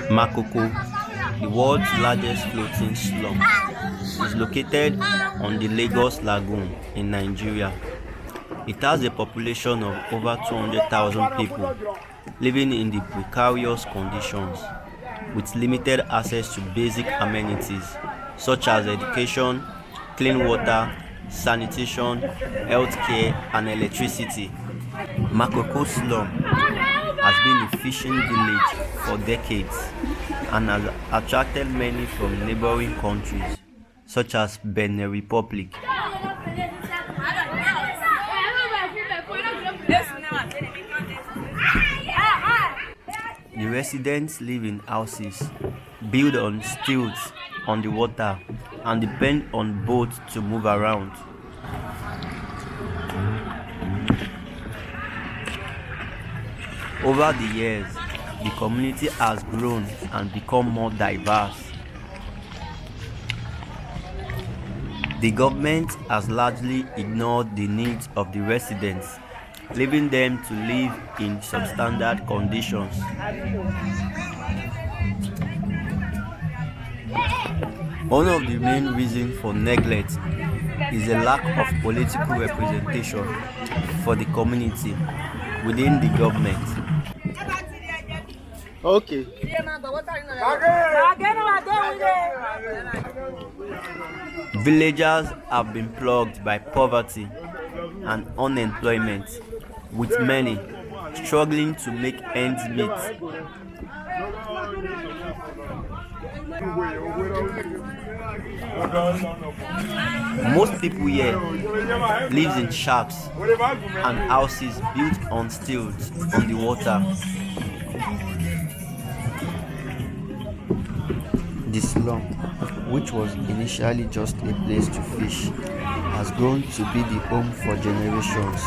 Makoko, the world's largest floating slum, is located on the Lagos Lagoon in Nigeria. It has a population of over 200,000 people living in the precarious conditions with limited access to basic amenities such as education, clean water, sanitation, healthcare, and electricity. Makoko slum has been a fishing village for decades and has attracted many from neighboring countries such as Benin Republic. The residents live in houses built on stilts on the water and depend on boats to move around. Over the years, the community has grown and become more diverse. The government has largely ignored the needs of the residents, leaving them to live in substandard conditions. One of the main reasons for neglect is a lack of political representation for the community within the government. Okay. Villagers have been plagued by poverty and unemployment, with many struggling to make ends meet. Most people here live in shacks and houses built on stilts on the water. The slum, which was initially just a place to fish, has grown to be the home for generations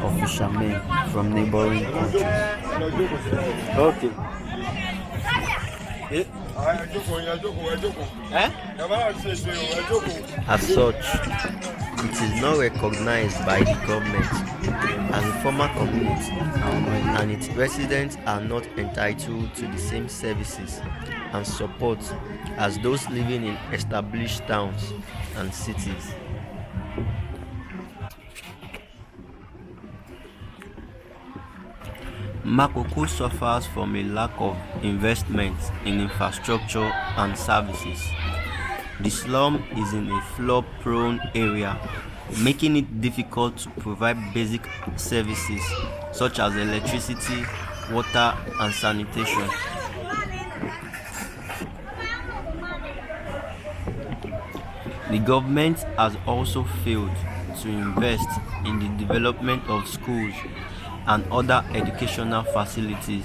of fishermen from neighboring countries. Okay. As such, it is not recognized by the government as a formal community, and its residents are not entitled to the same services and support as those living in established towns and cities. Makoko suffers from a lack of investment in infrastructure and services. The slum is in a flood-prone area, making it difficult to provide basic services such as electricity, water, and sanitation. The government has also failed to invest in the development of schools and other educational facilities.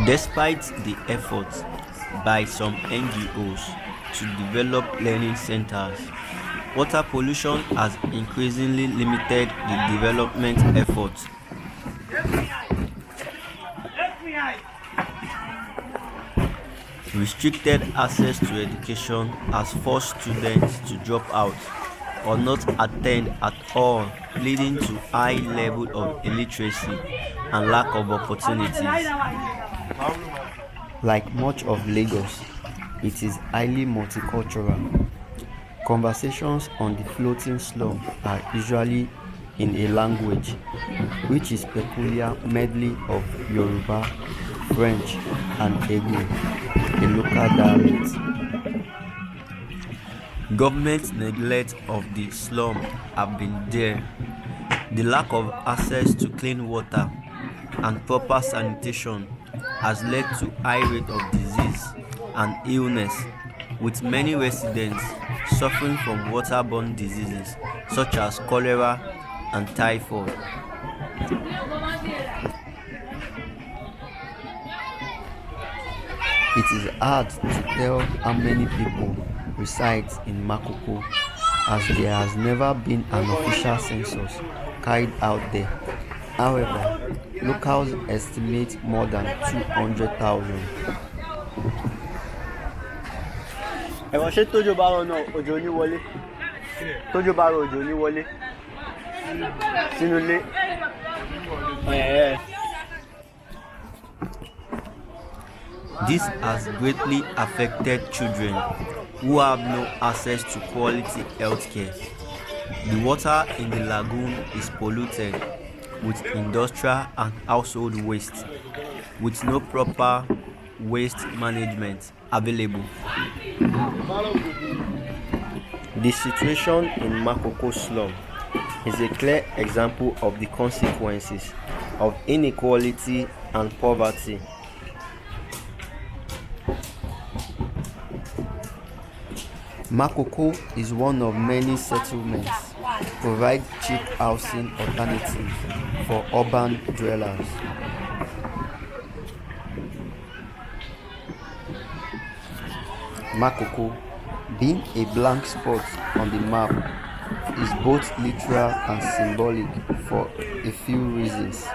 Despite the efforts by some NGOs to develop learning centers, water pollution has increasingly limited the development efforts. Restricted access to education has forced students to drop out or not attend at all, leading to high level of illiteracy and lack of opportunities. Like much of Lagos, it is highly multicultural. Conversations on the floating slum are usually in a language which is peculiar medley of Yoruba, French, and Igbo, a local dialect. Government neglect of the slum have been there. The lack of access to clean water and proper sanitation has led to high rate of disease and illness, with many residents suffering from waterborne diseases such as cholera and typhoid. It is hard to tell how many people reside in Makoko, as there has never been an official census carried out there. However, locals estimate more than 200,000. Ẹ̀wọ̀n ṣé tójò bá rọ̀ náà òjò ní wọlé? Tójò bá rọ̀ òjò ní wọlé? Sínú ilé? This has greatly affected children who have no access to quality healthcare. The water in the lagoon is polluted with industrial and household waste, with no proper waste management available. The situation in Makoko slum is a clear example of the consequences of inequality and poverty. Makoko is one of many settlements provide cheap housing alternatives for urban dwellers. Makoko, being a blank spot on the map, is both literal and symbolic for a few reasons.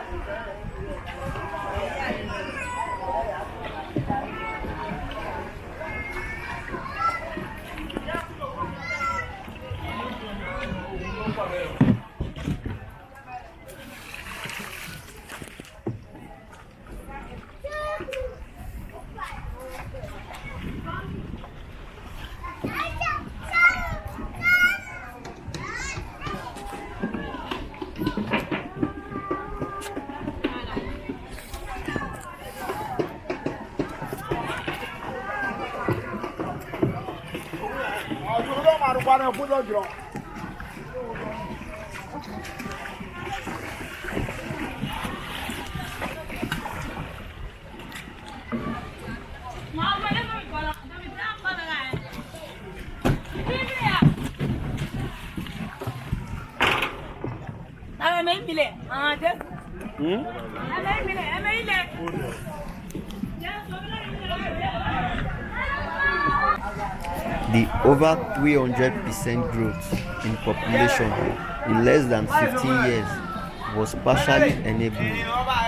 The over 300% growth in population in less than 15 years was partially enabled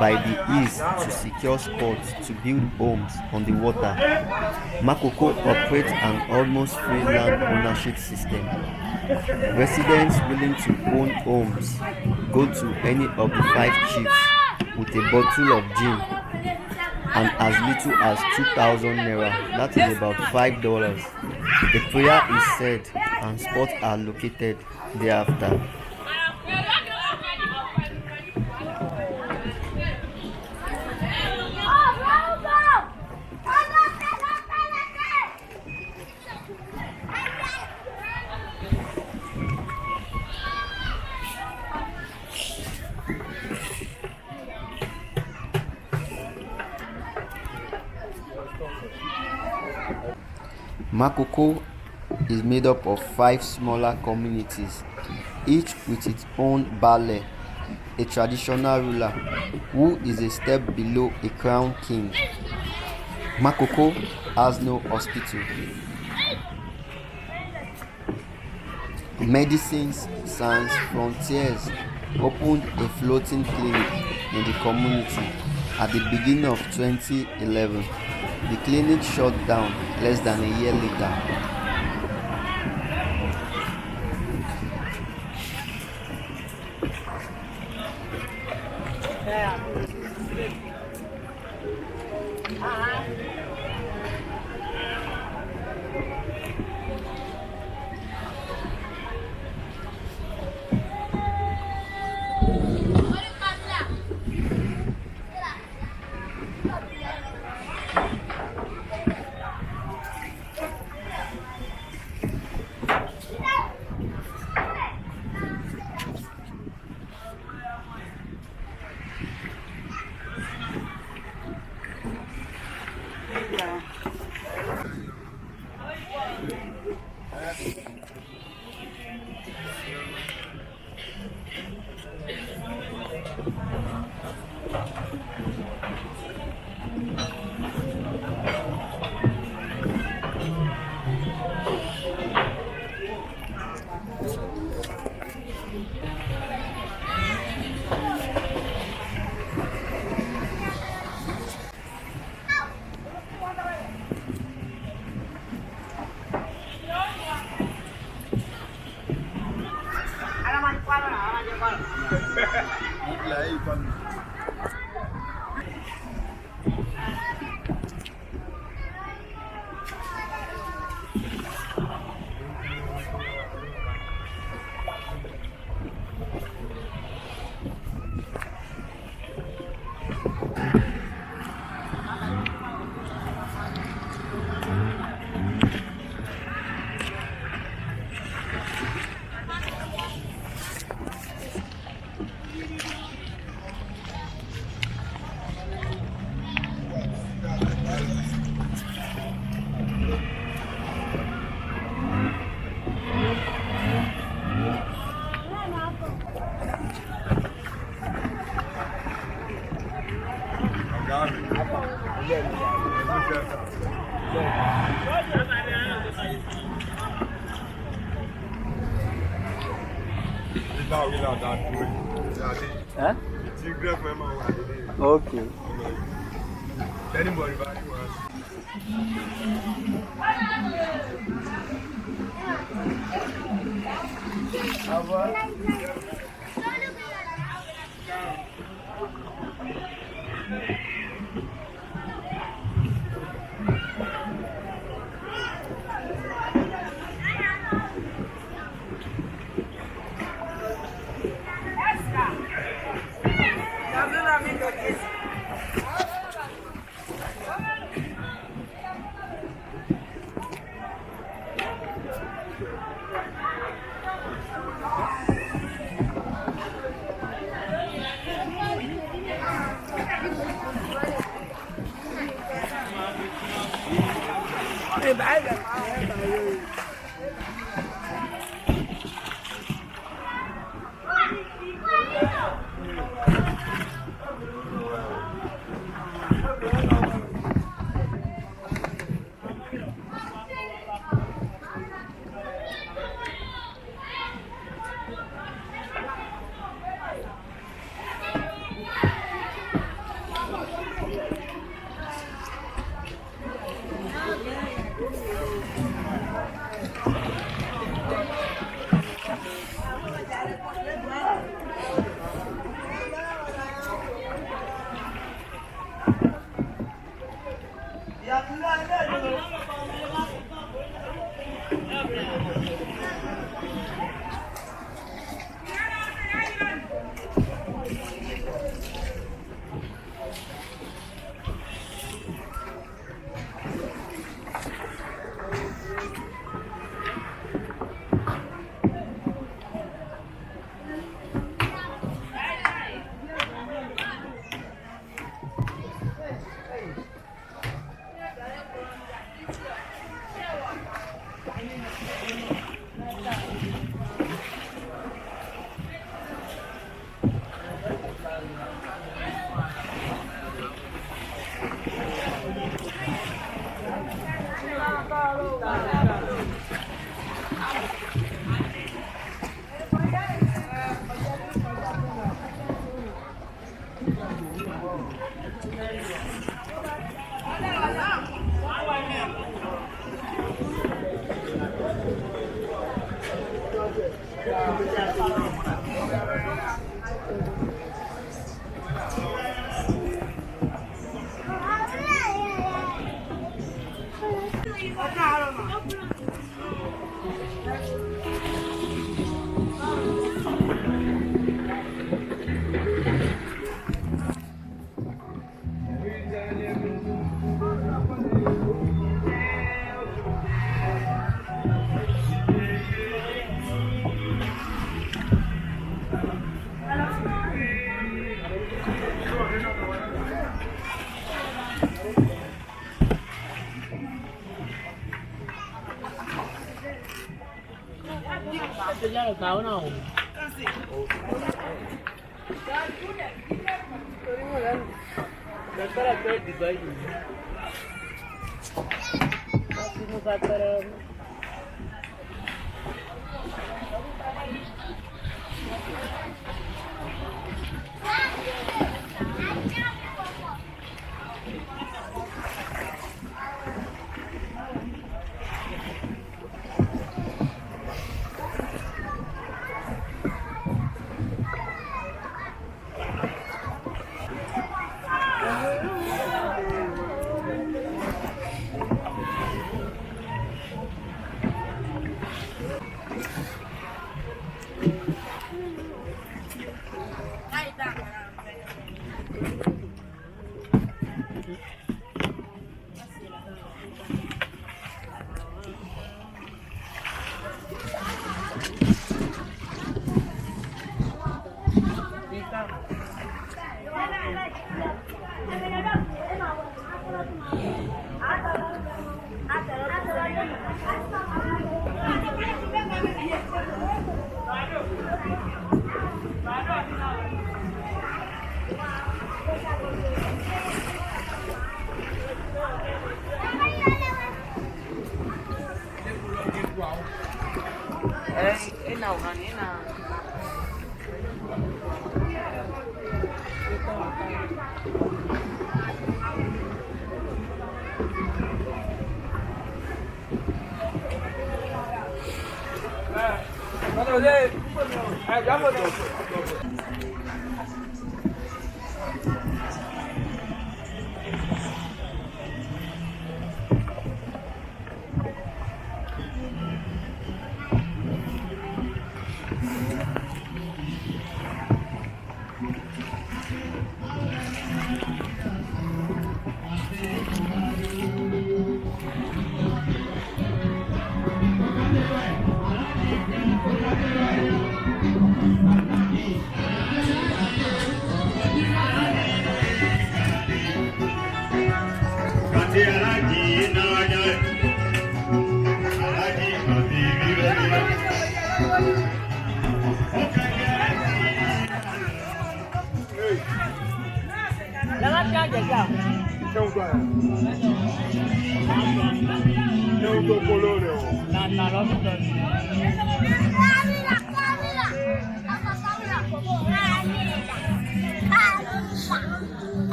by the ease to secure spots to build homes on the water. Makoko operates an almost free land ownership system. Residents willing to own homes go to any of the 5 chiefs with a bottle of gin and as little as 2,000 naira, that is about $5. The prayer is said and spots are located thereafter. Makoko is made up of 5 smaller communities, each with its own baale, a traditional ruler who is a step below a crown king. Makoko has no hospital. Medicines Sans Frontiers opened a floating clinic in the community at the beginning of 2011. The clinic shut down less than a year later. Huh? Okay.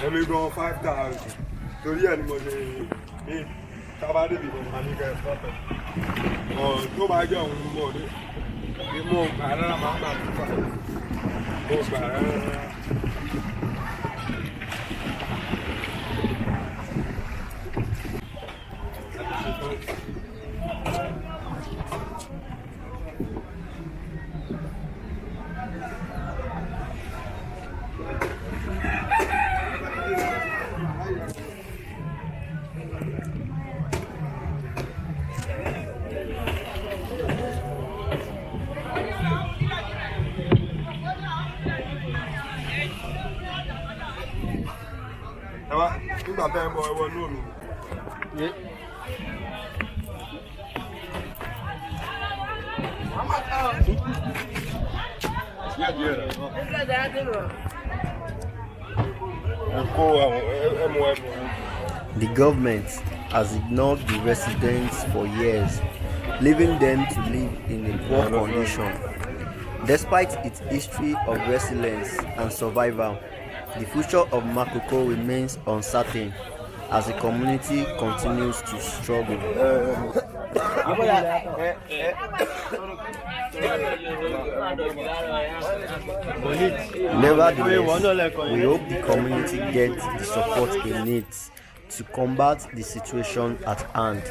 Let me go 5,000. So the animal is somebody people money can stop it. Oh, go by your own more. The more The government has ignored the residents for years, leaving them to live in a poor condition. Despite its history of resilience and survival, the future of Makoko remains uncertain as the community continues to struggle. Nevertheless, we hope the community gets the support it needs to combat the situation at hand.